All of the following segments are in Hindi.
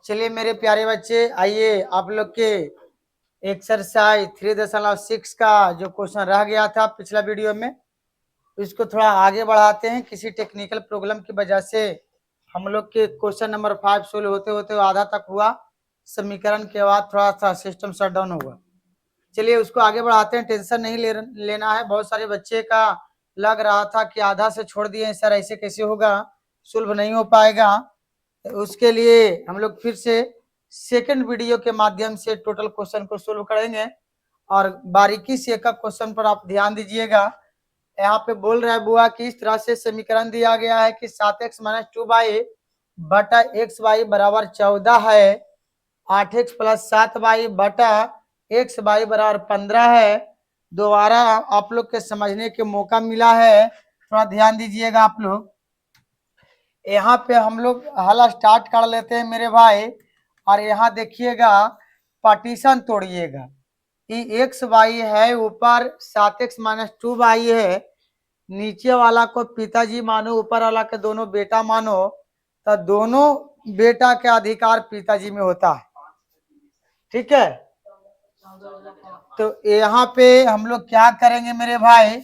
चलिए मेरे प्यारे बच्चे, आइए आप लोग के एक्सरसाइज 3.6 का जो क्वेश्चन रह गया था पिछला वीडियो में, इसको थोड़ा आगे बढ़ाते हैं। किसी टेक्निकल प्रॉब्लम की वजह से हम लोग के क्वेश्चन नंबर 5 सोल्व होते होते आधा तक हुआ। समीकरण के बाद थोड़ा सा सिस्टम शट डाउन हुआ। चलिए उसको आगे बढ़ाते हैं, टेंशन नहीं लेना है। बहुत सारे बच्चे का लग रहा था कि आधा से छोड़ दिए सर, ऐसे कैसे होगा, सोल्व नहीं हो पाएगा। उसके लिए हम लोग फिर से सेकंड वीडियो के माध्यम से टोटल क्वेश्चन को सोल्व करेंगे और बारीकी से एक क्वेश्चन पर आप ध्यान दीजिएगा। यहाँ पे बोल रहा है बुआ कि इस तरह से समीकरण दिया गया है कि 7x - 2y बटा xy बराबर 14 है, 8x + 7y बटा xy बराबर 15 है। दोबारा आप लोग के समझने के मौका मिला है, थोड़ा ध्यान दीजिएगा आप लोग। यहाँ पे हम लोग हल स्टार्ट कर लेते हैं मेरे भाई, और यहाँ देखिएगा पार्टीशन तोड़िएगा। ये एक्स वाई है, ऊपर 7x - 2y है, नीचे वाला को पिताजी मानो, ऊपर वाला के दोनों बेटा मानो, तो दोनों बेटा के अधिकार पिताजी में होता है। ठीक है, तो यहाँ पे हम लोग क्या करेंगे मेरे भाई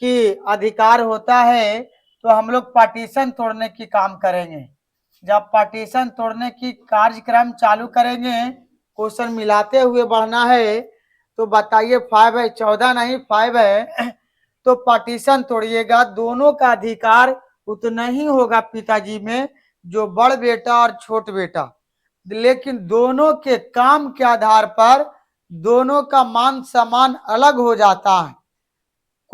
कि अधिकार होता है तो हम लोग पार्टीशन तोड़ने की काम करेंगे। जब पार्टीशन तोड़ने की कार्यक्रम चालू करेंगे, क्वेश्चन मिलाते हुए बढ़ना है, तो बताइए 5 है, 14 नहीं 5 है, तो पार्टीशन तोड़िएगा। दोनों का अधिकार उतना ही होगा पिताजी में जो बड़ बेटा और छोट बेटा, लेकिन दोनों के काम के आधार पर दोनों का मान सम्मान अलग हो जाता है।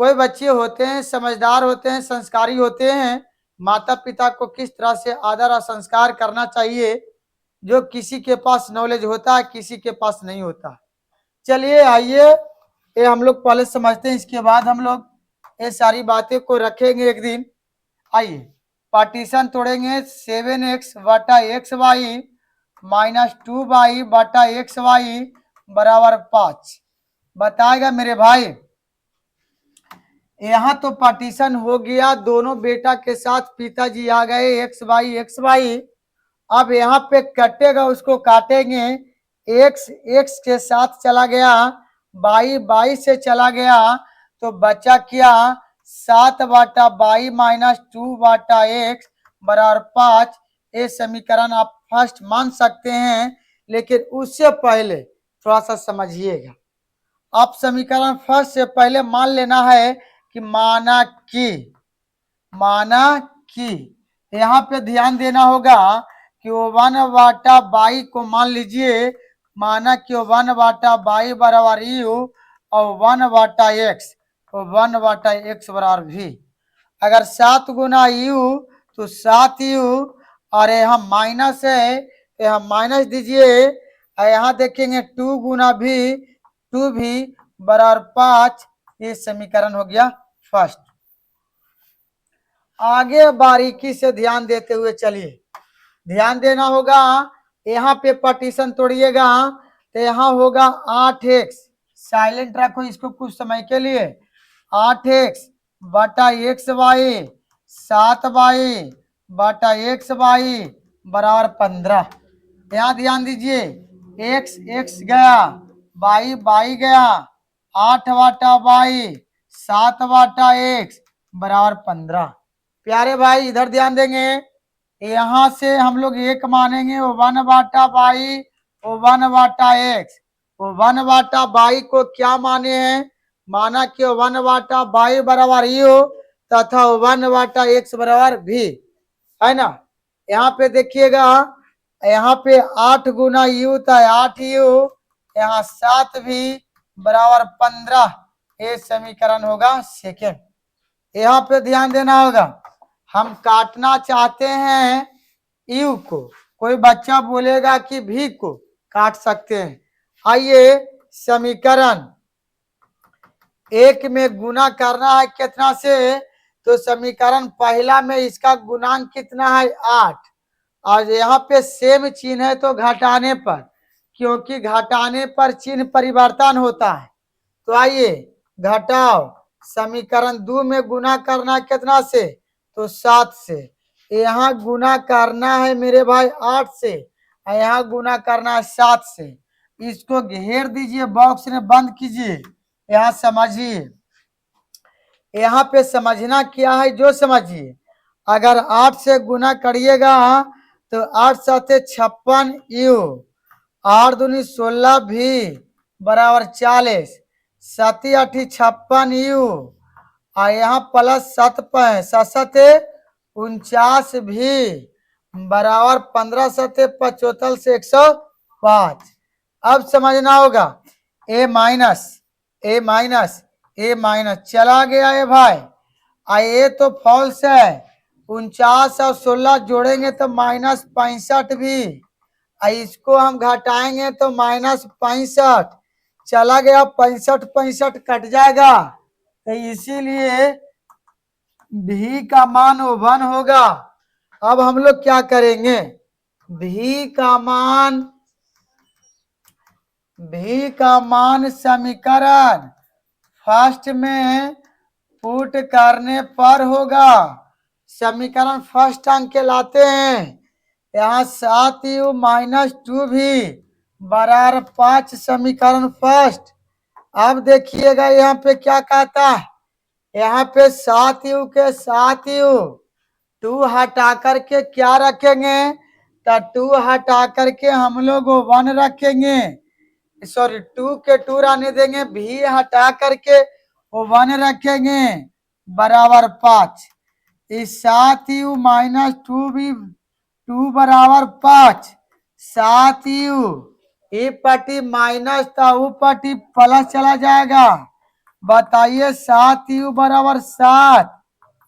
कोई बच्चे होते हैं समझदार होते हैं, संस्कारी होते हैं, माता पिता को किस तरह से आदर और संस्कार करना चाहिए, जो किसी के पास नॉलेज होता है, किसी के पास नहीं होता। चलिए आइए ये हम लोग पहले समझते हैं, इसके बाद हम लोग ये सारी बातें को रखेंगे एक दिन। आइए पार्टीशन तोड़ेंगे। 7x बटा xy माइनस 2y बटा xy बराबर 5 बताएगा मेरे भाई। यहाँ तो पार्टीशन हो गया, दोनों बेटा के साथ पिताजी आ गए, एक्स वाई। अब यहाँ पे कटेगा, उसको काटेंगे। एक्स एक्स के साथ चला गया, बाई से चला गया, तो बचा क्या 7 बटा बाई माइनस 2 बटा एक्स बराबर 5। ये समीकरण आप फर्स्ट मान सकते हैं, लेकिन उससे पहले थोड़ा सा समझिएगा। आप समीकरण फर्स्ट से पहले मान लेना है कि माना कि यहाँ पे ध्यान देना होगा कि वो 1 बटा बाई को मान लीजिए, माना कि 1 बटा बाई बराबर यू और 1 बटा एक्स, तो 1 बटा एक्स बराबर भी। अगर 7 गुना यू तो 7u, और यहाँ माइनस है तो यहाँ माइनस दीजिए, और यहाँ देखेंगे 2 गुना भी 2 भी बराबर 5। ये समीकरण हो गया फर्स्ट। आगे बारीकी से ध्यान देते हुए चलिए, ध्यान देना होगा। यहाँ पे पार्टीशन तोड़िएगा तो यहाँ होगा 8x, साइलेंट रखो इसको कुछ समय के लिए, 8x बटा एक्स वाई 7y बटा एक्स वाई बराबर 15। यहाँ ध्यान दीजिए, एक्स एक्स गया, बाई गया, 8 बटा बाई 7 बटा एक्स बराबर 15। प्यारे भाई इधर ध्यान देंगे, यहाँ से हम लोग एक मानेंगे, वो 1 बटा बाई, वो 1 बटा एक्स। वो 1 बटा बाई को क्या माने हैं, माना कि 1 बटा बाई बराबर यू तथा 1 बटा एक्स बराबर भी, है ना। यहाँ पे देखिएगा, यहाँ पे 8 गुना यू था 8u, यहाँ 7 भी बराबर 15। ये समीकरण होगा सेकेंड। यहाँ पे ध्यान देना होगा, हम काटना चाहते हैं यू को, कोई बच्चा बोलेगा कि भी को काट सकते हैं। आइए समीकरण एक में गुना करना है कितना से, तो समीकरण पहला में इसका गुणांक कितना है 8, और यहाँ पे सेम चिन्ह है तो घटाने पर, क्योंकि घटाने पर चिन्ह परिवर्तन होता है। तो आइए घटाओ, समीकरण 2 में गुना करना कितना से, तो 7 से, यहाँ गुना करना है मेरे भाई 8 से, यहाँ गुना करना है 7 से। इसको घेर दीजिए, बॉक्स में बंद कीजिए। यहाँ समझिए, यहाँ पे समझना क्या है जो समझिए। अगर 8 से गुना करिएगा तो 8 साथे 56 यू, 8 दूनी 16 भी बराबर 40, 7 8 56 यू, और यहाँ प्लस 7 सते 49 भी बराबर 15 सते 75 से 105। अब समझना होगा ए माइनस ए माइनस ए माइनस चला गया है भाई, ये तो फॉल्स है। 49 और 16 जोड़ेंगे तो -65 भी, इसको हम घटाएंगे तो -65 चला गया, 65 कट जाएगा, तो इसीलिए भी का मान 1 होगा। अब हम लोग क्या करेंगे, भी का मान समीकरण फर्स्ट में पुट करने पर होगा। समीकरण फर्स्ट अंक के लाते हैं, यहाँ 7u - 2 भी बराबर 5 समीकरण फर्स्ट। अब देखिएगा यहाँ पे क्या कहता है, यहाँ पे 7u के 7u 2 हटा करके क्या रखेंगे, तो 2 हटा करके हम लोग 1 रखेंगे, सॉरी 2 के 2 रहने देंगे, भी हटा करके 1 रखेंगे बराबर 5। इस 7u - 2 भी 2 बराबर 5, 7u ये पट्टी माइनस था, वो पट्टी प्लस चला जाएगा। बताइए 7u बराबर 7,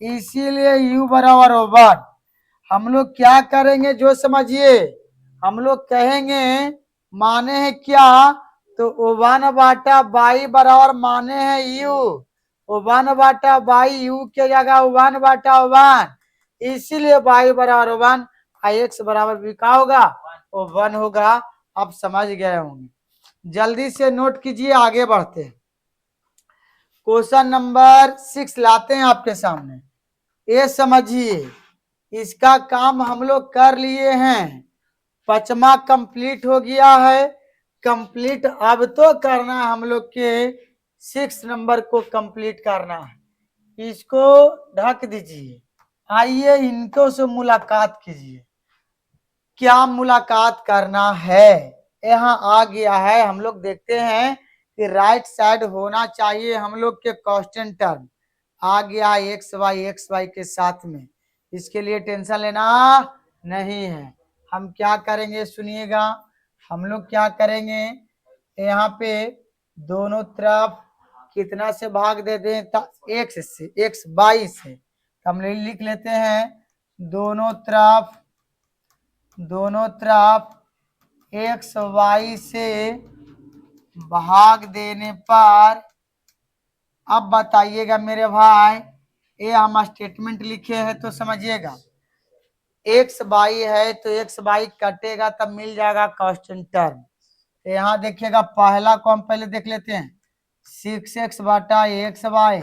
इसीलिए u बराबर 1। हम लोग क्या करेंगे जो समझिए, हम लोग कहेंगे माने हैं क्या, तो 1/बाई बराबर माने हैं u, 1/बाई u के जगह 1/1, इसीलिए बाई बराबर 1, x बराबर भी क्या होगा, वो 1 होगा। आप समझ गए होंगे, जल्दी से नोट कीजिए, आगे बढ़ते हैं। क्वेश्चन नंबर 6 लाते हैं आपके सामने, ये समझिए, इसका काम हम लोग कर लिए हैं, 5वां कंप्लीट हो गया है। कंप्लीट अब तो करना है हम लोग के 6 नंबर को कंप्लीट करना है। इसको ढक दीजिए, आइए इनको से मुलाकात कीजिए। क्या मुलाकात करना है, यहाँ आ गया है। हम लोग देखते हैं कि राइट साइड होना चाहिए हम लोग के कांस्टेंट टर्म, आ गया एक्स वाई के साथ में, इसके लिए टेंशन लेना नहीं है। हम क्या करेंगे सुनिएगा, हम लोग क्या करेंगे, यहाँ पे दोनों तरफ कितना से भाग दे दें, एक्स से, एक्स वाई से, हम लिख लेते हैं दोनों तरफ एक्स वाई से भाग देने पर। अब बताइएगा मेरे भाई, ये हम स्टेटमेंट लिखे हैं तो समझिएगा, एक्स वाई है तो एक्स वाई कटेगा तब मिल जाएगा कांस्टेंट टर्म। तो यहाँ देखिएगा पहला को हम पहले देख लेते हैं, 6x बटा एक्स वाई,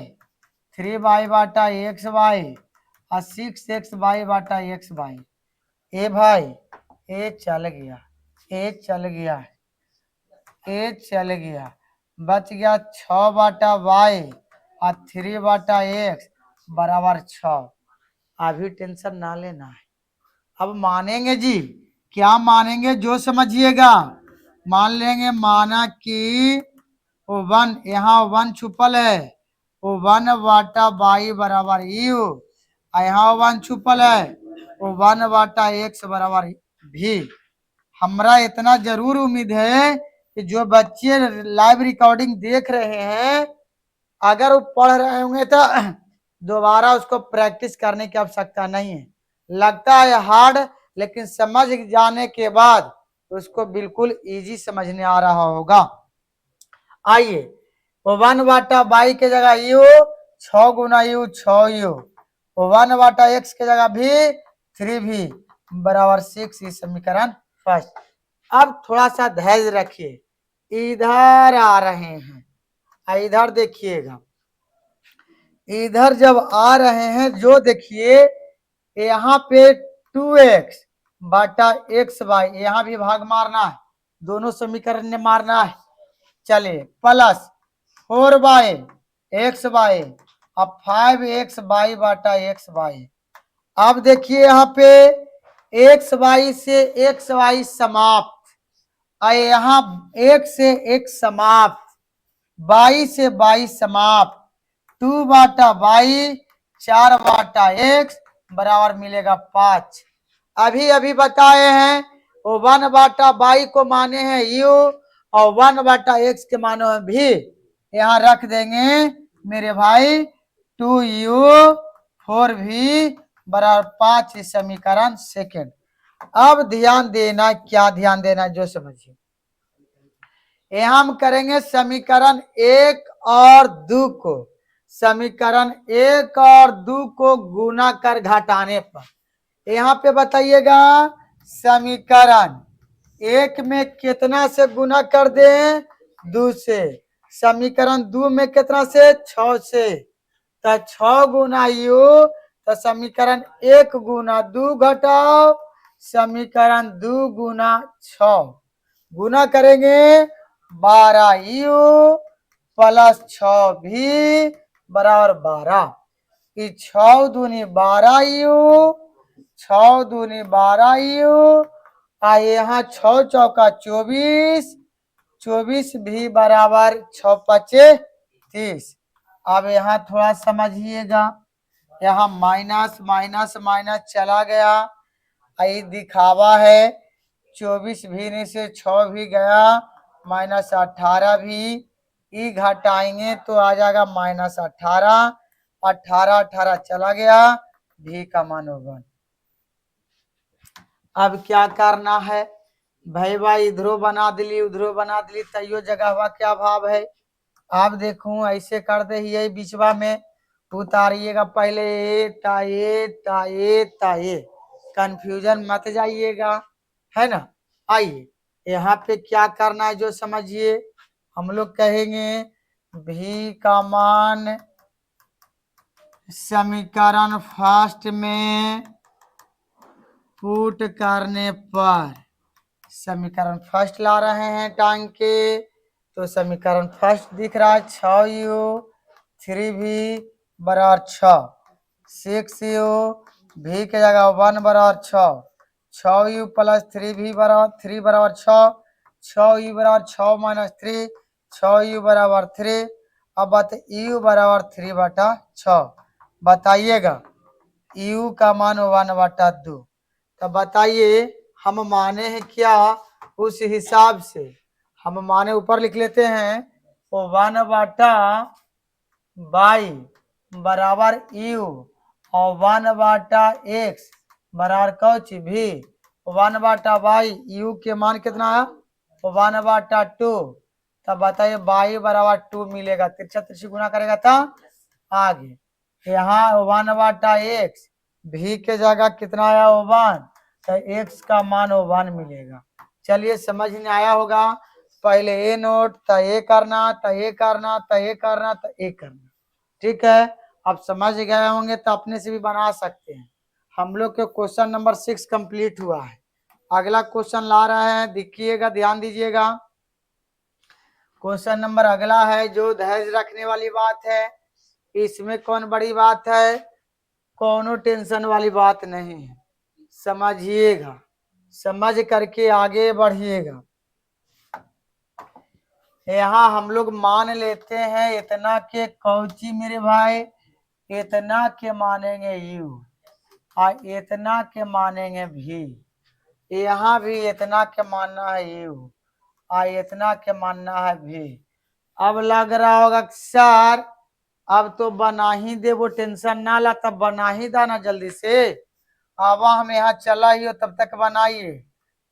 3y बटा एक्स वाई और 6x वाई बटा एक्स वाई। ए भाई ए चल गया, ए चल गया, ए चल गया, बच गया 6 बटा वाई और 3 बटा एक्स बराबर 6। अभी टेंशन ना लेना है, अब मानेंगे जी, क्या मानेंगे जो समझिएगा। मान लेंगे, माना कि वो 1, यहाँ 1 छुपल है, वो 1 बटा वाई बराबर यू, यहाँ 1 छुपल है, वो 1 बटा एक्स बराबर भी। हमरा इतना जरूर उम्मीद है कि जो बच्चे लाइव रिकॉर्डिंग देख रहे हैं, अगर वो पढ़ रहे होंगे तो दोबारा उसको प्रैक्टिस करने की आवश्यकता नहीं है। लगता है हार्ड, लेकिन समझ जाने के बाद उसको बिल्कुल इजी समझने आ रहा होगा। आइए, 1 बटा वाई के जगह यू, 6 गुना यू 6 यू, 1 बटा एक्स के जगह भी 3 भी बराबर 6, ये समीकरण फर्स्ट। अब थोड़ा सा धैर्य रखिए, इधर आ रहे हैं, इधर देखिएगा, इधर जब आ रहे हैं जो देखिए यहाँ पे 2x बटा एक्स वाई, यहाँ भी भाग मारना है, दोनों समीकरण में मारना है। चलिए प्लस 4y एक्स वाई, अब 5x वाई बटा एक्स वाई। अब देखिए यहाँ पे एक्स वाई से एक्स वाई समाप्त, यहाँ एक से एक समाप्त, बाई से बाई समाप्त, 2 बाटा बाई 4 बाटा एक्स बराबर मिलेगा 5। अभी अभी बताए हैं वो 1 बाटा बाई को माने हैं यू और 1 बाटा एक्स के मानो है भी, यहाँ रख देंगे मेरे भाई 2u 4v बराबर 5, समीकरण सेकेंड। अब ध्यान देना, क्या ध्यान देना जो समझिए, यहाँ हम करेंगे समीकरण 1 और 2 को, समीकरण 1 और 2 को गुना कर घटाने पर यहाँ पे बताइएगा समीकरण 1 में कितना से गुना कर दें, 2 से, समीकरण 2 में कितना से, 6 से, तो 6 गुना यू, तो समीकरण 1 गुना 2 घटाओ समीकरण 2 गुना 6, गुना करेंगे 12u प्लस 6v बराबर 12, 6 दूनी 12u, 6 दूनी 12u, यहाँ 6 चौका 24, 24 भी बराबर 6 पचे 30। अब यहाँ थोड़ा समझिएगा, यहाँ माइनस माइनस माइनस चला गया, आई दिखावा है, 24 भी नहीं से 6 भी गया, माइनस 18 भी, ई घटाएंगे तो आ जाएगा माइनस 18, 18 18 चला गया, भी का मान होगा। अब क्या करना है भाई, भाई इधरों बना दिली उधरों बना दिली, तैयो जगह हुआ क्या भाव है। आप देखूं ऐसे कर दे, यही बीचवा में उतारिएगा, पहले ए ता ए ता ए ता ए, कंफ्यूजन मत जाइएगा, है ना। आइए यहाँ पे क्या करना है जो समझिए, हम लोग कहेंगे भी का मान समीकरण फर्स्ट में पुट करने पर, समीकरण फर्स्ट ला रहे हैं टांग के, तो समीकरण फर्स्ट दिख रहा है 6u 3v बराबर 6, 6u v के जगह 1 बराबर 6, 6u प्लस 3v बराबर 3 बराबर 6, 6u बराबर 6 माइनस 3, 6u बराबर 3। अब बात u बराबर 3 बटा 6, बताइएगा u का मान 1 बटा 2, तब बताइए हम माने हैं क्या, उस हिसाब से हम माने ऊपर लिख लेते हैं, वो 1 बटा बाई बराबर यू और 1 बटा एक्स बराबर कौच भी, 1 बटा बाई यू के मान कितना है, 1 बटा 2, तब बताइए बाई बराबर 2 मिलेगा, तिरछा तिरछी गुना करेगा था आगे, यहाँ 1 बटा एक्स भी के जगह कितना आया 1, तो एक्स का मान 1 मिलेगा। चलिए समझ में आया होगा, पहले ए नोट तो ये करना, तो ये करना, तो ये करना, तो ये करना, ठीक है। अब समझ गए होंगे तो अपने से भी बना सकते हैं। हम लोग के क्वेश्चन नंबर 6 कंप्लीट हुआ है, अगला क्वेश्चन ला रहे हैं, देखिएगा ध्यान दीजिएगा। क्वेश्चन नंबर अगला है जो धैर्य रखने वाली बात है, इसमें कौन बड़ी बात है, कोनो टेंशन वाली बात नहीं है, समझिएगा, समझ करके आगे बढ़िएगा। यहाँ हम लोग मान लेते हैं इतना के कौची मेरे भाई, इतना के मानेंगे यू और इतना के मानेंगे भी, यहाँ भी इतना के मानना है यू और इतना के मानना है भी। अब लग रहा होगा सर अब तो बना ही दे, वो टेंशन ना ला, तब बना ही देना जल्दी से, अब हम यहाँ चला ही हो तब तक बनाइए,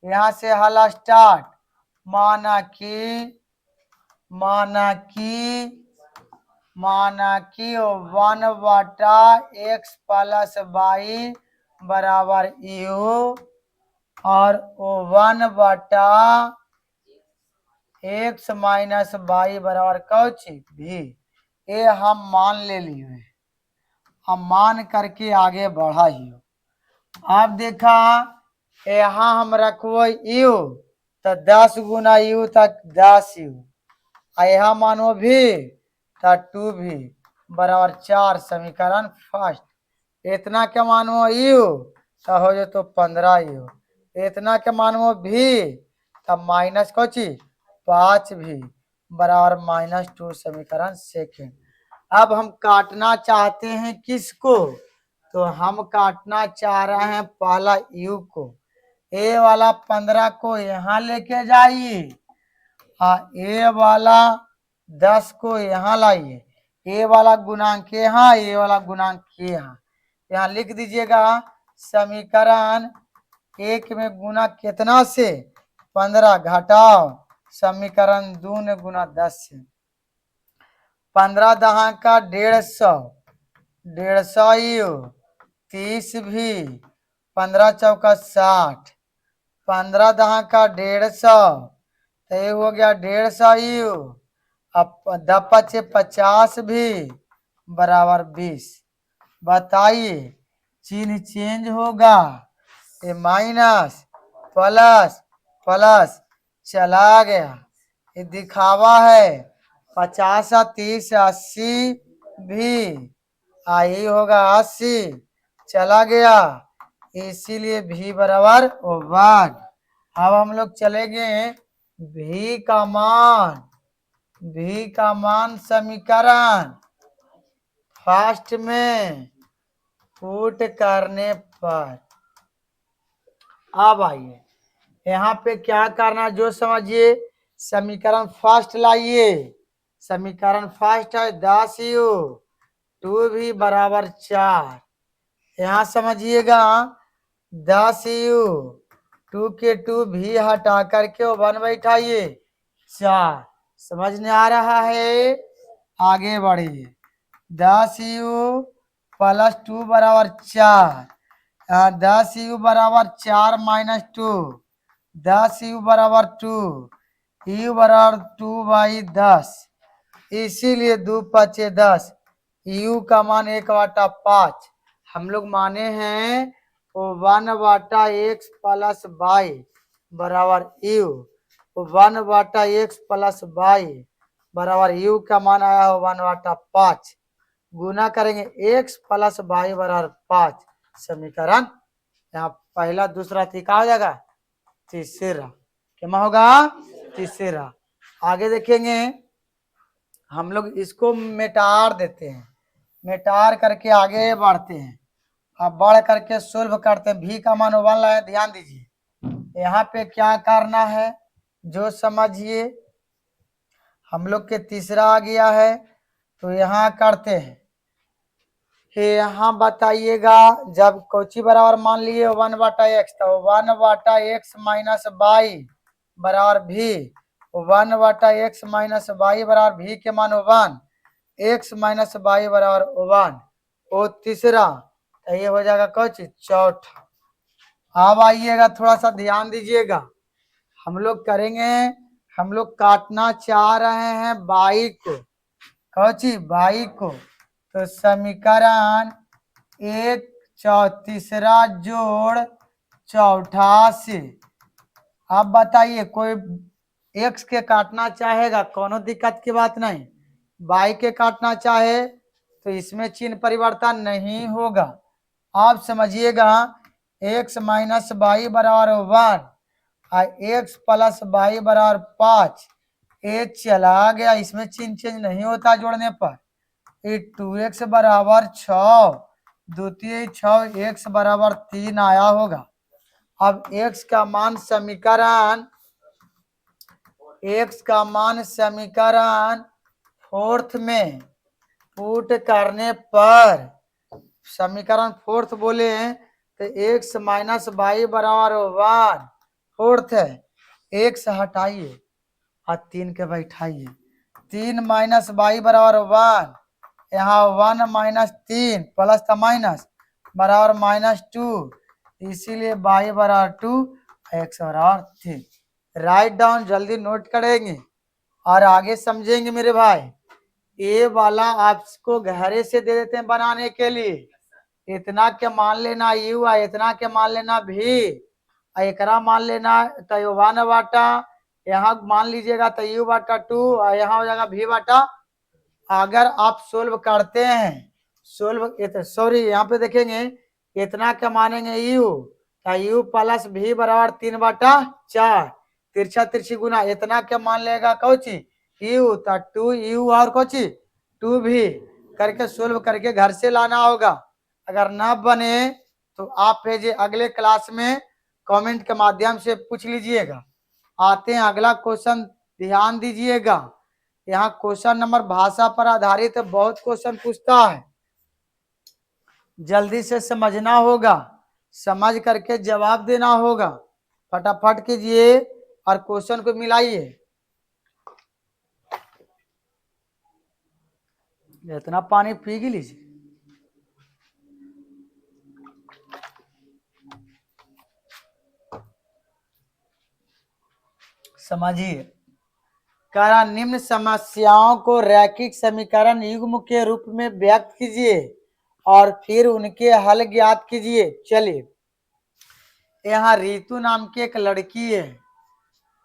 यहाँ से हल स्टार्ट, माना कि 1 बटा एक्स प्लस वाई बराबर यू और 1 बटा एक्स माइनस वाई बराबर कौच भी, ये हम मान ले लिए, हम मान करके आगे बढ़ा ही हो। आप देखा यहाँ हम रखो यू तो 10 गुना यू तक 10 यू, यहाँ मानो भी तो 2 भी बराबर 4। समीकरण फर्स्ट। इतना के मानो यू तो हो जो तो 15 यू, इतना के मानो भी तो माइनस को चीज 5 भी बराबर -2। समीकरण सेकेंड। अब हम काटना चाहते हैं किसको, तो हम काटना चाह रहे हैं पहला यू को। ए वाला 15 को यहाँ लेके जाइए, ए वाला 10 को यहाँ लाइए, ए वाला गुणांक यहाँ, ए वाला गुणांक यहाँ। यहाँ लिख दीजिएगा समीकरण 1 में गुना कितना से 15 घटाओ समीकरण 2 ने गुना 10 से। 15 दहा का 150, 150 यू 30 भी 15 चौका 60, 15 दहा का 150 तो ये हो गया 150 यू। अब 10 50 भी बराबर 20। बताइए चिन्ह चेंज होगा, ये माइनस प्लस प्लस चला गया, ये दिखावा है 50 30 80 भी आई होगा 80 चला गया, इसीलिए भी बराबर 1। अब हम लोग चलेंगे भी का मान, भी का मान समीकरण फर्स्ट में पुट करने पर। अब आइए यहाँ पे क्या करना जो समझिए, समीकरण फर्स्ट लाइए। समीकरण फर्स्ट है 10 यू 2 भी बराबर 4। यहाँ समझिएगा 10 यू 2 के 2 भी हटा करके 1 बैठाइए 4। समझ में आ रहा है, आगे बढ़िए। 10 यू प्लस 2 बराबर 4, 10 यू बराबर 4 - 2, 10 यू बराबर 2, यू बराबर 2/10, इसीलिए 2 5 10, यू का मान 1/5 हम लोग माने हैं वो 1/x प्लस y बराबर यू, 1/x प्लस y बराबर यू का मान आया हो 1/5। गुना करेंगे x प्लस y बराबर 5। समीकरण यहाँ पहला दूसरा तीखा हो जाएगा तीसरा, क्या होगा तीसरा। आगे देखेंगे हम लोग इसको मिटार देते हैं, मिटार करके आगे बढ़ते हैं। अब बढ़ करके सोल्व करते हैं। भी का मान 1 लाए, ध्यान दीजिए यहाँ पे क्या करना है जो समझिए। हम लोग के तीसरा आ गया है तो यहाँ करते हैं, यहाँ बताइएगा जब कोची बराबर मान लिए 1/x तो 1/x माइनस y बराबर भी, 1/x माइनस y बराबर भी के मान 1, x माइनस y बराबर 1। वो तीसरा तो ये हो जाएगा कोची चौथा। अब आइएगा थोड़ा सा ध्यान दीजिएगा, हम लोग करेंगे, हम लोग काटना चाह रहे हैं y को, कोची y को, तो समीकरण 1 तीसरा जोड़ चौथा से। अब बताइए कोई x के काटना चाहेगा, कोनो दिक्कत की बात नहीं। y के काटना चाहे तो इसमें चिन्ह परिवर्तन नहीं होगा। आप समझिएगा x माइनस y बराबर 1 और x प्लस y बराबर 5, ये चला गया, इसमें चिन्ह चेंज नहीं होता जोड़ने पर। 2x बराबर 6, द्वितीय 6 x बराबर 3 आया होगा। अब x का मान समीकरण, x का मान समीकरण फोर्थ में पुट करने पर, समीकरण फोर्थ बोले तो x माइनस y बराबर 1 फोर्थ है, x हटाइए और 3 के बैठाइए, 3 माइनस y बराबर 1, यहाँ 1 माइनस 3 प्लस था माइनस बराबर -2, इसीलिए y बराबर 2 x बराबर 3। राइट डाउन जल्दी नोट करेंगे और आगे समझेंगे मेरे भाई। ए वाला आपको घरे से दे देते हैं बनाने के लिए, इतना के मान लेना यू आ इतना के मान लेना भी, एकरा मान लेना तो यू 1 बाटा, यहाँ मान लीजिएगा तो यू बाटा 2 और यहाँ हो जाएगा भी बाटा। अगर आप सोल्व करते हैं, सोल्व सॉरी यहाँ पे देखेंगे इतना क्या मानेंगे यू, तो यू प्लस भी बराबर 3/4, तिरछा तिरछी गुना, इतना क्या मान लेगा कौची यू, तो 2 यू और कौची 2 भी करके सोल्व करके घर से लाना होगा। अगर ना बने तो आप भेजे अगले क्लास में कमेंट के माध्यम से पूछ लीजिएगा। आते हैं अगला क्वेश्चन, ध्यान दीजिएगा। यहाँ क्वेश्चन नंबर भाषा पर आधारित है, बहुत क्वेश्चन पूछता है, जल्दी से समझना होगा, समझ करके जवाब देना होगा। फटाफट कीजिए और क्वेश्चन को मिलाइए। इतना पानी पी लीजिए। समझिए, करा निम्न समस्याओं को रैखिक समीकरण युग्म के रूप में व्यक्त कीजिए और फिर उनके हल ज्ञात कीजिए। चलिए, यहाँ रितु नाम की एक लड़की है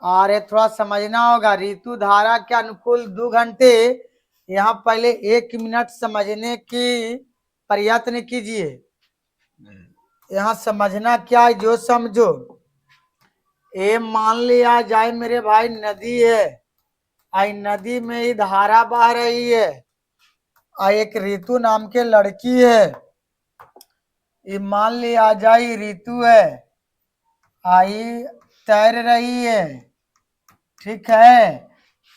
और ये थोड़ा समझना होगा। रितु धारा के अनुकूल 2 घंटे, यहाँ पहले 1 मिनट समझने की प्रयत्न कीजिए। यहाँ समझना क्या है जो समझो। ये मान लिया जाए मेरे भाई नदी है, आई नदी में ही धारा बह रही है, आ एक रितु नाम के लड़की है, ये मान लिया जाए रितु है, आई तैर रही है, ठीक है।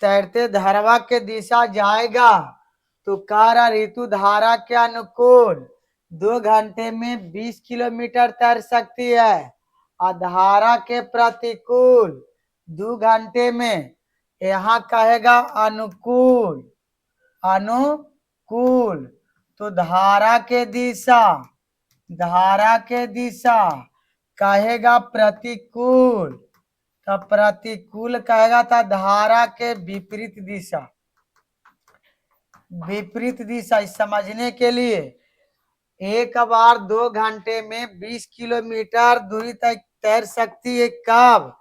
तैरते धारा के दिशा जाएगा तो कह ऋतु धारा के अनुकूल 2 घंटे में 20 किलोमीटर तैर सकती है और धारा के प्रतिकूल 2 घंटे में, यहाँ कहेगा अनुकूल, अनुकूल तो धारा के दिशा कहेगा प्रतिकूल, तो प्रतिकूल कहेगा था धारा के विपरीत दिशा। विपरीत दिशा समझने के लिए, एक बार 2 घंटे में 20 किलोमीटर दूरी तक तैर सकती है कब,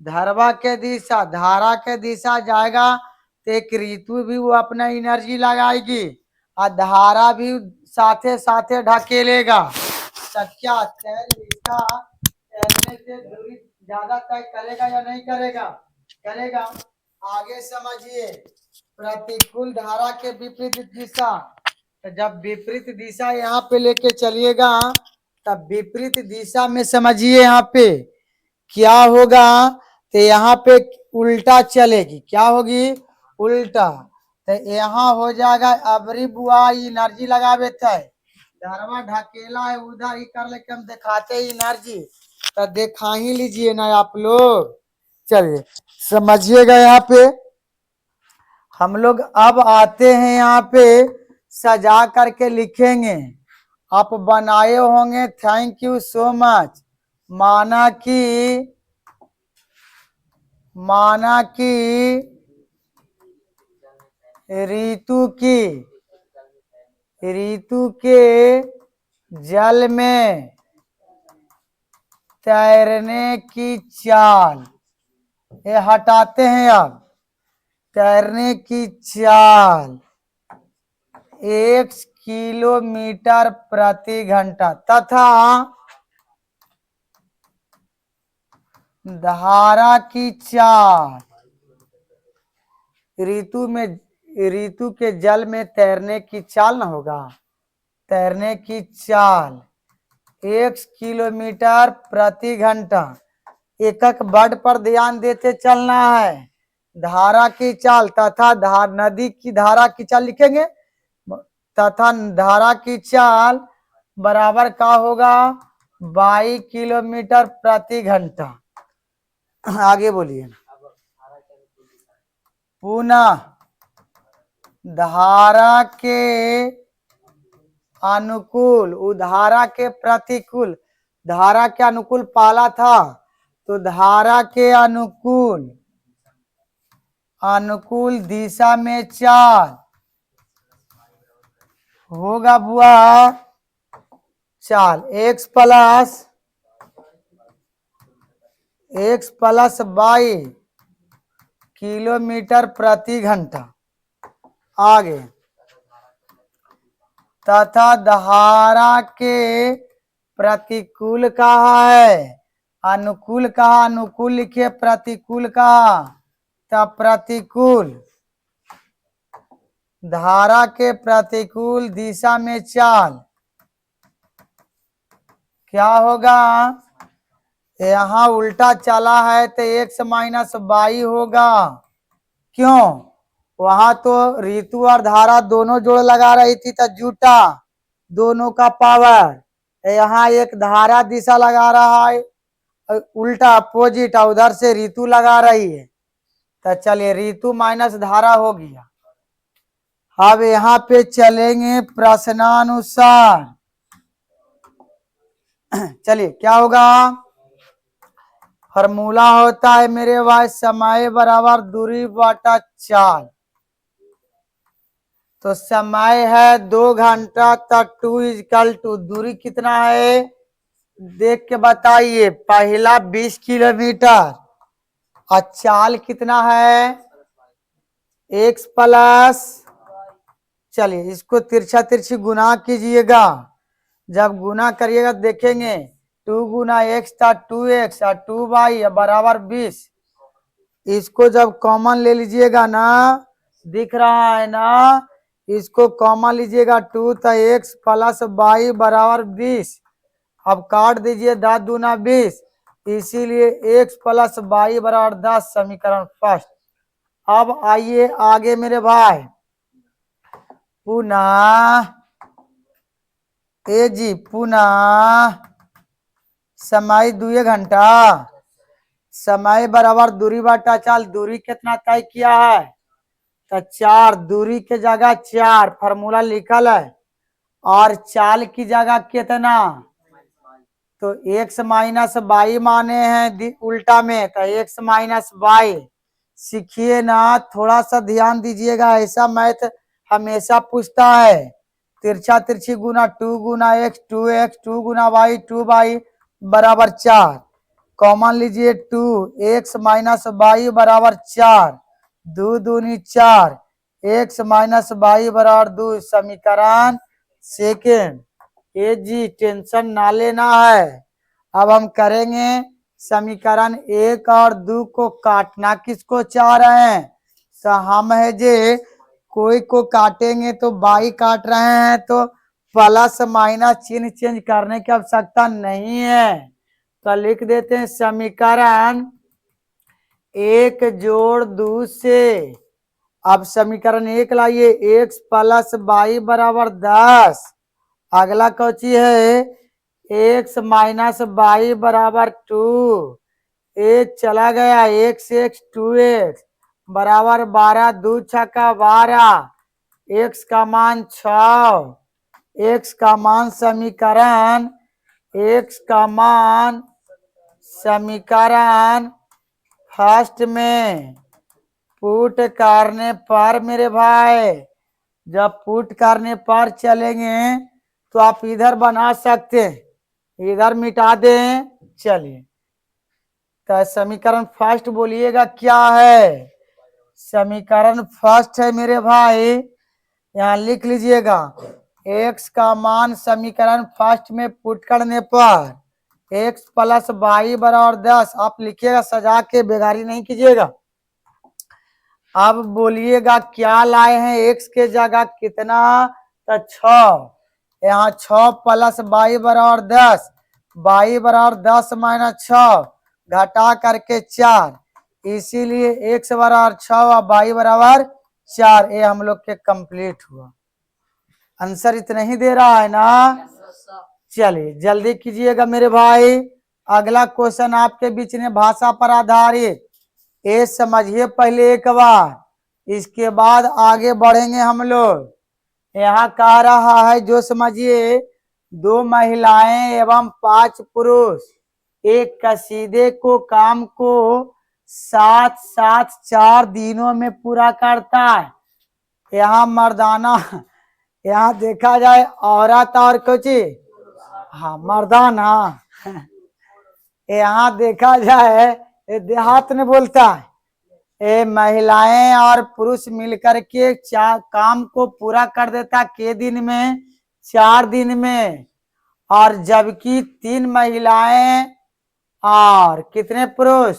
धारा के दिशा, धारा के दिशा जाएगा तो एक ऋतु भी वो अपना एनर्जी लगाएगी और धारा भी साथे साथे ढकेलेगा। क्या तैरने से दूरी ज्यादा तय करेगा या नहीं करेगा, करेगा। आगे समझिए, प्रतिकूल धारा के विपरीत दिशा, तो जब विपरीत दिशा यहाँ पे लेके चलिएगा तब विपरीत दिशा में समझिए यहाँ पे क्या होगा, तो यहाँ पे उल्टा चलेगी, क्या होगी उल्टा, तो यहाँ हो जाएगा अबरी बुआ एनर्जी लगा देता है, धरवा ढकेला है उधर ही कर लेके हम दिखाते ही एनर्जी, तो दिखा ही लीजिए ना आप लोग। चलिए समझिएगा, यहाँ पे हम लोग अब आते हैं, यहाँ पे सजा करके लिखेंगे, आप बनाए होंगे, थैंक यू सो मच। माना कि ऋतु के जल में तैरने की चाल, ये हटाते हैं अब, तैरने की चाल 1 किलोमीटर प्रति घंटा तथा धारा की चाल, ऋतु के जल में तैरने की चाल ना होगा, तैरने की चाल 1 किलोमीटर प्रति घंटा, एक एक वर्ड पर ध्यान देते चलना है। धारा की चाल तथा नदी की धारा की चाल लिखेंगे, तथा धारा की चाल बराबर का होगा 22 किलोमीटर प्रति घंटा। आगे बोलिए। पुनः धारा के अनुकूल, धारा के प्रतिकूल, धारा के अनुकूल पाला था तो धारा के अनुकूल दिशा में चाल होगा बुआ चाल x प्लस वाई किलोमीटर प्रति घंटा। आगे तथा धारा के प्रतिकूल कहा है, अनुकूल कहा, अनुकूल लिखिए, प्रतिकूल कहा, तब प्रतिकूल धारा के प्रतिकूल दिशा में चाल क्या होगा, यहाँ उल्टा चला है तो x माइनस वाई होगा। क्यों, वहां तो ऋतु और धारा दोनों जोड़ लगा रही थी तो जूटा दोनों का पावर, यहाँ एक धारा दिशा लगा रहा है उल्टा अपोजिट, उधर से ऋतु लगा रही है, तो चलिए ऋतु माइनस धारा हो गया। अब यहाँ पे चलेंगे प्रश्नानुसार। चलिए क्या होगा, फॉर्मूला होता है मेरे भाई समय बराबर दूरी बटा चाल। तो समय है 2 घंटा तक 2 इक्वल टू दूरी कितना है देख के बताइए, पहला 20 किलोमीटर और चाल कितना है x प्लस, चलिए इसको तिरछा तिरछी गुना कीजिएगा, जब गुना करिएगा देखेंगे 2 गुना x था 2x और 2 वाई बराबर 20, इसको जब कॉमन ले लीजिएगा ना, दिख रहा है ना, इसको कॉमन लीजिएगा 2 तो x प्लस वाई बराबर 20, अब काट दीजिए 10 दूना 20, इसीलिए x प्लस वाई बराबर 10 समीकरण फर्स्ट। अब आइए आगे मेरे भाई, पुनः जी पुनः समय 2 घंटा, समय बराबर दूरी बटा चाल, दूरी कितना तय किया है तो 4, दूरी के जगह 4 फार्मूला लिखल है, और चाल की जगह कितना, तो x माइनस वाई माने हैं उल्टा में, तो x माइनस वाई सीखिए ना, थोड़ा सा ध्यान दीजिएगा, ऐसा मैथ हमेशा पूछता है। तिरछा तिरछी गुना 2 गुना x 2x 2 गुना वाई 2 वाई बराबर 4, कॉमन लीजिए 2, x माइनस वाई बराबर 4, 2 दूनी 4, x माइनस वाई बराबर 2 समीकरण सेकेंड। ये जी टेंशन ना लेना है। अब हम करेंगे समीकरण 1 और 2 को काटना किसको चाह रहे हैं, तो हम है जे कोई को काटेंगे तो बाई काट रहे हैं, तो प्लस माइनस चिन्ह चेंज करने की आवश्यकता नहीं है, तो लिख देते हैं समीकरण 1 जोड़ 2 से। अब समीकरण 1 लाइए, x प्लस वाई बराबर 10, अगला कौची है x माइनस वाई बराबर 2, एक चला गया x 2x बराबर 12, 2 छक्का 12, x का मान 6, x का मान समीकरण फर्स्ट में पुट करने पर मेरे भाई, जब पुट करने पर चलेंगे तो आप इधर बना सकते हैं, इधर मिटा दें। चलिए तो समीकरण फर्स्ट बोलिएगा क्या है, समीकरण फर्स्ट है मेरे भाई, यहाँ लिख लीजिएगा x का मान समीकरण फर्स्ट में पुट करने पर x प्लस वाई बराबर 10, आप लिखिएगा सजा के, बेगारी नहीं कीजिएगा। अब बोलिएगा क्या लाए हैं x के जगह कितना, तो 6, यहाँ 6 प्लस वाई बराबर 10, वाई बराबर 10 माइनस 6 घटा करके 4, इसीलिए x बराबर 6 और वाई बराबर 4, ये हम लोग के कंप्लीट हुआ। आंसर इतना ही दे रहा है ना, चलिए जल्दी कीजिएगा मेरे भाई। अगला क्वेश्चन आपके बीच में भाषा पर आधारित, ये समझिए पहले एक बार, इसके बाद आगे बढ़ेंगे हम लोग। यहाँ कह रहा है जो समझिए, 2 महिलाएं एवं 5 पुरुष एक कसीदे को काम को साथ साथ 4 दिनों में पूरा करता है। यहाँ मर्दाना, यहाँ देखा जाए औरत और कुछ हाँ मर्दाना। यहाँ देखा जाए ये देहात में बोलता है, ये महिलाएं और पुरुष मिलकर के चार काम को पूरा कर देता के दिन में, 4 दिन में। और जबकि 3 महिलाएं और कितने पुरुष,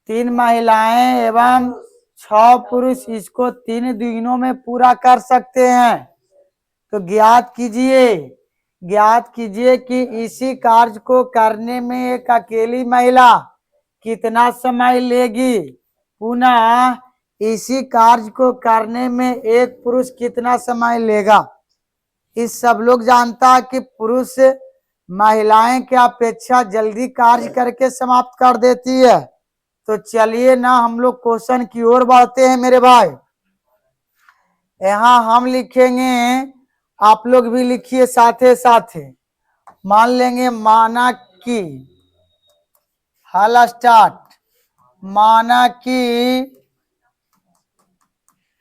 3 महिलाएं एवं 6 पुरुष इसको 3 दिनों में पूरा कर सकते हैं। तो ज्ञात कीजिए कि इसी कार्य को करने में एक अकेली महिला कितना समय लेगी, पुनः इसी कार्य को करने में एक पुरुष कितना समय लेगा। इस सब लोग जानता है कि पुरुष महिलाएं की अपेक्षा जल्दी कार्य करके समाप्त कर देती है। तो चलिए ना हम लोग क्वेश्चन की ओर बढ़ते हैं मेरे भाई। यहाँ हम लिखेंगे, आप लोग भी लिखिए साथे साथे। मान लेंगे माना कि, हाल स्टार्ट, माना कि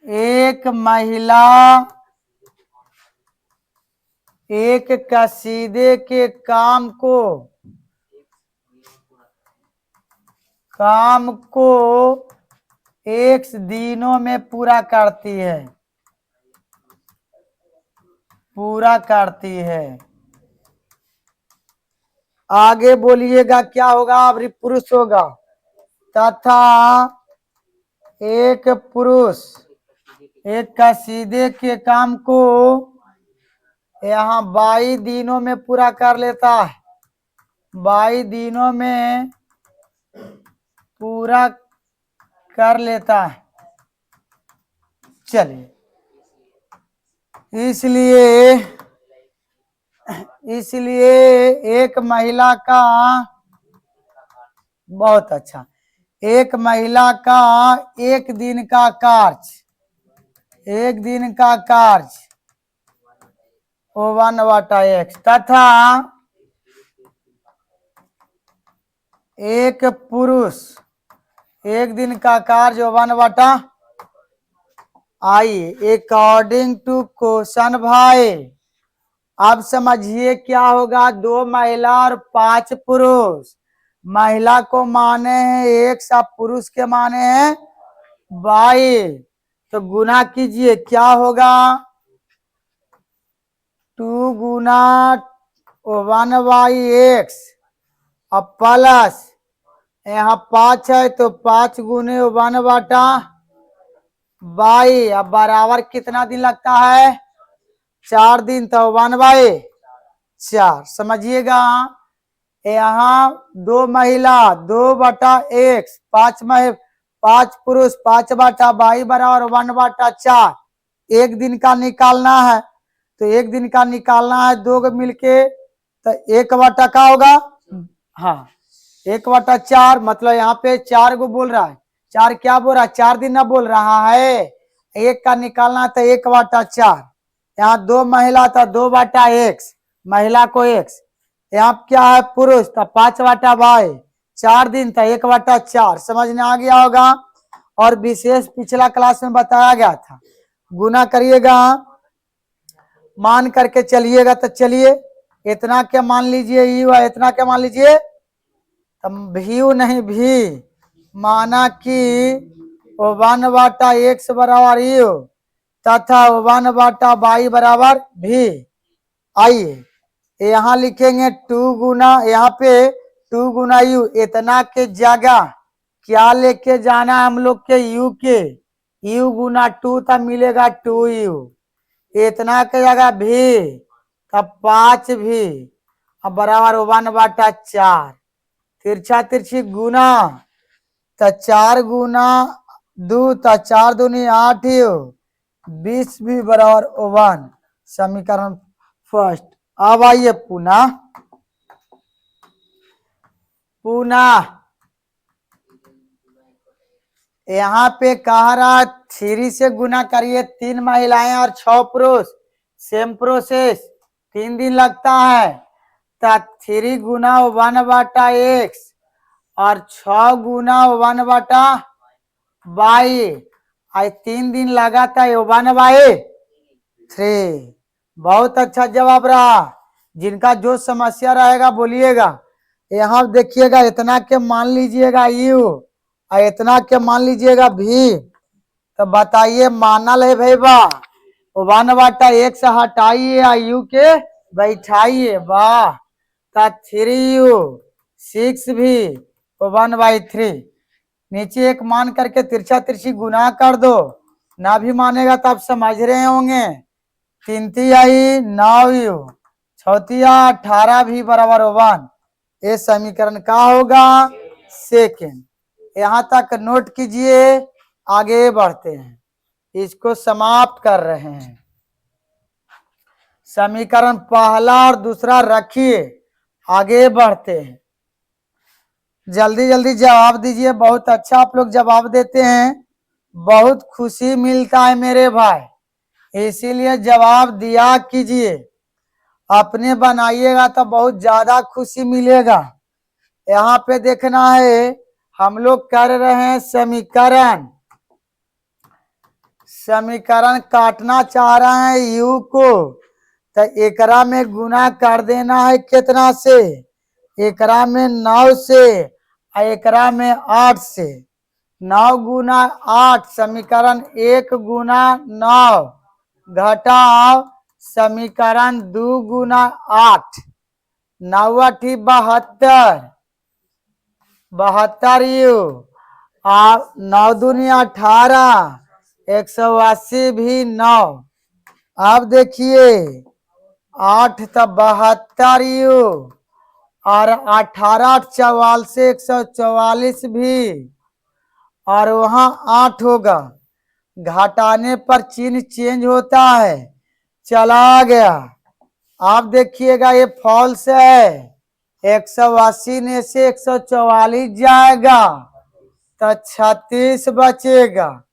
एक महिला एक कसीदे के काम को 1 दिनों में पूरा करती है। आगे बोलिएगा क्या होगा, अब पुरुष होगा, तथा एक पुरुष एक कसीदे के काम को यहाँ 22 दिनों में पूरा कर लेता है, 22 दिनों में पूरा कर लेता है। चलिए, इसलिए एक महिला का, बहुत अच्छा, एक महिला का 1 दिन का कार्य 1/x तथा एक पुरुष 1 दिन का कार्य 1/। आइए अकॉर्डिंग टू क्वेश्चन भाई, अब समझिए क्या होगा। 2 महिला और 5 पुरुष, महिला को माने हैं 1, सब पुरुष के माने हैं 22। तो गुना कीजिए, क्या होगा, 2 गुना 1/x अब प्लस यहाँ 5 है तो 5 गुने 1/22। अब बराबर कितना दिन लगता है, 4 दिन, तो 1/4 समझिएगा। यहाँ 2 महिला 2/x, 5 पुरुष 5/22 बराबर 1/4। 1 दिन का निकालना है, तो 1 दिन का निकालना है, 2 मिलके तो 1/, का होगा, हाँ 1/4। मतलब यहाँ पे 4 को बोल रहा है, 4 क्या बोल रहा है, 4 दिन ना बोल रहा है। 1 का निकालना तो 1/4। यहाँ 2 महिला था 2/x, महिला को x, यहाँ क्या है पुरुष था 5/22, 4 दिन था 1/4। समझ में आ गया होगा। और विशेष पिछला क्लास में बताया गया था, गुना करिएगा, मान करके चलिएगा। तो चलिए इतना क्या मान लीजिए यू है, इतना क्या मान लीजिए, भीयू नहीं भी, माना कि 1/x बराबर यू तथा 1/22 बराबर भी। आइए यहाँ लिखेंगे 2 गुना, यहाँ पे 2 गुना यू, इतना के जगह क्या लेके जाना है हम लोग के, यू गुना 2 तब मिलेगा 2u, इतना के जगह भी तब 5 भी, अब बराबर 1/4। तिरछा तिरछी गुना, तो 4 गुना 2 तो 4 दूनी 8, 20 भी बराबर 1। समीकरण फर्स्ट। अब आइए पुनः यहाँ पे कह रहा 3 से गुना करिए, 3 महिलाएं और 6 पुरुष, सेम प्रोसेस, 3 दिन लगता है। तो 3 गुना 1/x और 6 गुना 1/22, आज 3 दिन लगा था 1/3। बहुत अच्छा जवाब रहा। जिनका जो समस्या रहेगा बोलिएगा। यहाँ देखिएगा, इतना के मान लीजिएगा यू और इतना के मान लीजिएगा भी, तो बताइए मानल है भाई बा। 1/x से हटाइए और यू के बैठाइए, वाह। तो 3u 6v 1/3, नीचे एक मान करके तिरछा तिरछी गुना कर दो। ना भी मानेगा तो आप समझ रहे होंगे। 3 9u 18v बराबर 1। ये समीकरण का होगा सेकेंड। यहाँ तक नोट कीजिए, आगे बढ़ते हैं, इसको समाप्त कर रहे हैं। समीकरण पहला और दूसरा रखिए, आगे बढ़ते हैं। जल्दी जल्दी जवाब दीजिए, बहुत अच्छा आप लोग जवाब देते हैं, बहुत खुशी मिलता है मेरे भाई, इसीलिए जवाब दिया कीजिए। अपने बनाइएगा तो बहुत ज्यादा खुशी मिलेगा। यहाँ पे देखना है, हम लोग कर रहे हैं समीकरण काटना चाह रहे हैं यू को, तो एकरा में गुना कर देना है कितना से, एकरा में 9 से और एकरा में 8 से। 9 गुना 8 समीकरण 1 गुना 9 घटाओ समीकरण 2 गुना 8, 9 72 72 और 9 दूनी 18, 180 भी 9। अब देखिए 8 तब 72 और 18 44 144 भी, और वहां 8 होगा, घटाने पर चिन्ह चेंज होता है, चला गया। आप देखिएगा ये फॉल्स है, 180 ने से 144 जाएगा तो 36 बचेगा।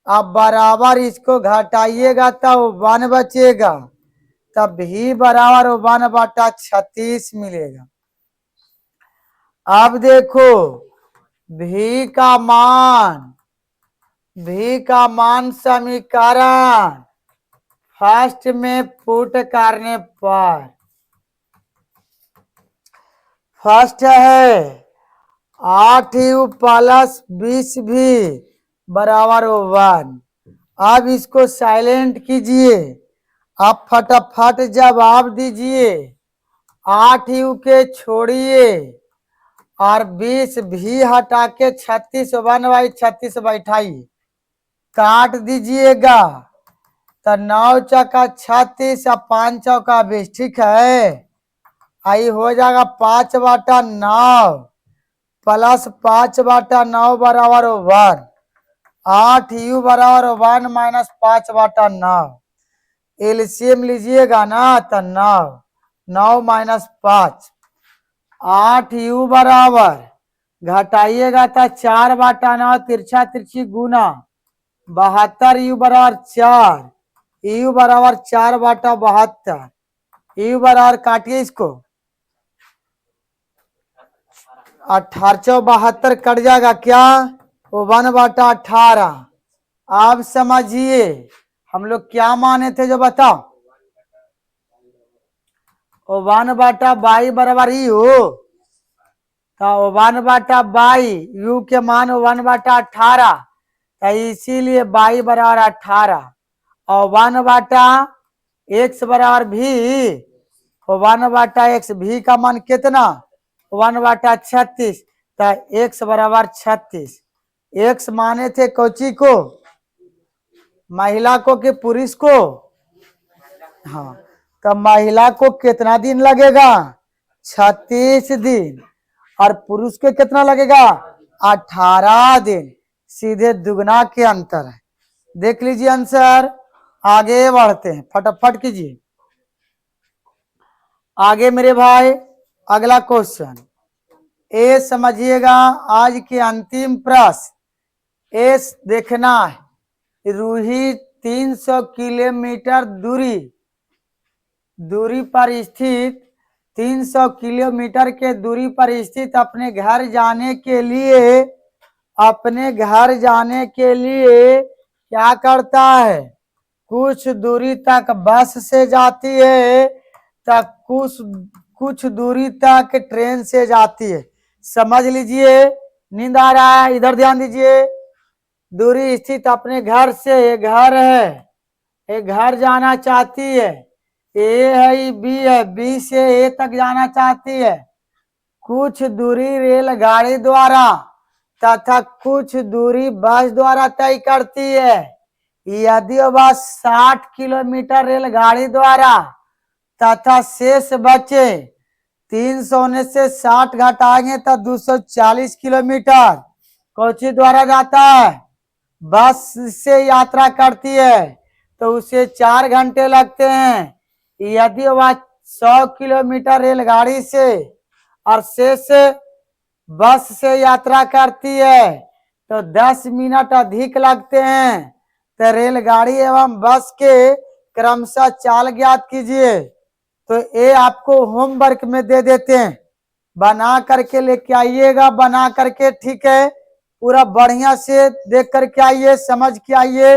अब बराबर इसको घटाइएगा तो 1 बचेगा, तब भी बराबर 1/36 मिलेगा। अब देखो भी का मान समीकरण फर्स्ट में पुट करने पर फर्स्ट है 8u प्लस 20 भी बराबर 1। अब इसको साइलेंट कीजिए, आप फटाफट जवाब दीजिए। 8u के छोड़िए और 20 भी हटा के 36 1/36 बैठाइए, काट दीजिएगा तो 9 चौका 36 और 5 चौका 20, ठीक है। आई हो जाएगा 5/9 प्लस 5/9 बराबर 1। 8u बराबर 1 माइनस 5/9, एलसीएम लीजिएगा ना तो 9 माइनस 5, 8u बराबर घटाइएगा तो 4/9 तिरछा तिरछी गुना 72u बराबर 4, यू बराबर 4/72, यू बराबर काटिए इसको 1872 कट जाएगा क्या, वो 1/18। आप समझिए हम लोग क्या माने थे जो बताओ, वो 1/22 बराबर यू, तो 1/22 यू के मान 1/18, तो इसीलिए 22 बराबर 18 और 1/x बराबर भी, 1/x भी का मान कितना 1/36, तो x बराबर 36। x माने थे कोची को, महिला को कि पुरुष को, हाँ, तो महिला को कितना दिन लगेगा 36 दिन और पुरुष को कितना लगेगा 18 दिन, सीधे दुगना के अंतर है। देख लीजिए आंसर, आगे बढ़ते हैं, फटाफट कीजिए आगे मेरे भाई। अगला क्वेश्चन ए समझिएगा, आज के अंतिम प्रश्न ए देखना है। रूही 300 किलोमीटर दूरी पर स्थित 300 किलोमीटर के दूरी पर स्थित अपने घर जाने के लिए क्या करता है, कुछ दूरी तक बस से जाती है तो कुछ दूरी तक ट्रेन से जाती है। समझ लीजिए, नींद आ रहा है, इधर ध्यान दीजिए। दूरी स्थित अपने घर से, ये घर है, ये घर जाना चाहती है, ए है, बी है, बी से ए तक जाना चाहती है। कुछ दूरी रेलगाड़ी द्वारा तथा कुछ दूरी बस द्वारा तय करती है। यदि वह 60 किलोमीटर रेलगाड़ी द्वारा तथा शेष बचे 300 में से 60 घटाएंगे तो 240 किलोमीटर कोची द्वारा जाता है। बस से यात्रा करती है तो उसे 4 घंटे लगते हैं। यदि वह 100 किलोमीटर रेलगाड़ी से और शेष बस से यात्रा करती है तो 10 मिनट अधिक लगते हैं। तो रेलगाड़ी एवं बस के क्रमशः चाल ज्ञात कीजिए। तो ये आपको होमवर्क में दे देते हैं, बना करके लेके आइएगा, बना करके, ठीक है, पूरा बढ़िया से देख करके आइए, समझ के आइए,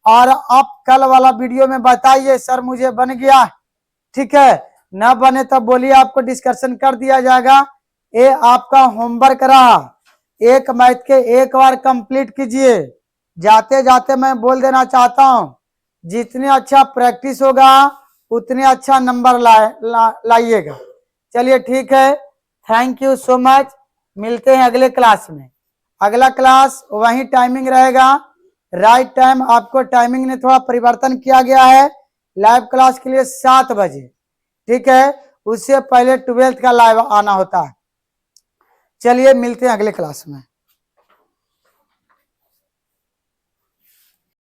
और आप कल वाला वीडियो में बताइए सर मुझे बन गया, ठीक है, न बने तो बोलिए, आपको डिस्कशन कर दिया जाएगा। ये आपका होमवर्क रहा, एक मैथ के एक बार कंप्लीट कीजिए। जाते जाते मैं बोल देना चाहता हूँ, जितने अच्छा प्रैक्टिस होगा उतने अच्छा नंबर लाइएगा। चलिए ठीक है, थैंक यू सो मच, मिलते हैं अगले क्लास में। अगला क्लास वही टाइमिंग रहेगा, राइट टाइम, आपको टाइमिंग में थोड़ा परिवर्तन किया गया है। लाइव क्लास के लिए 7 बजे, ठीक है, उससे पहले 12th का लाइव आना होता है। चलिए मिलते हैं अगले क्लास में।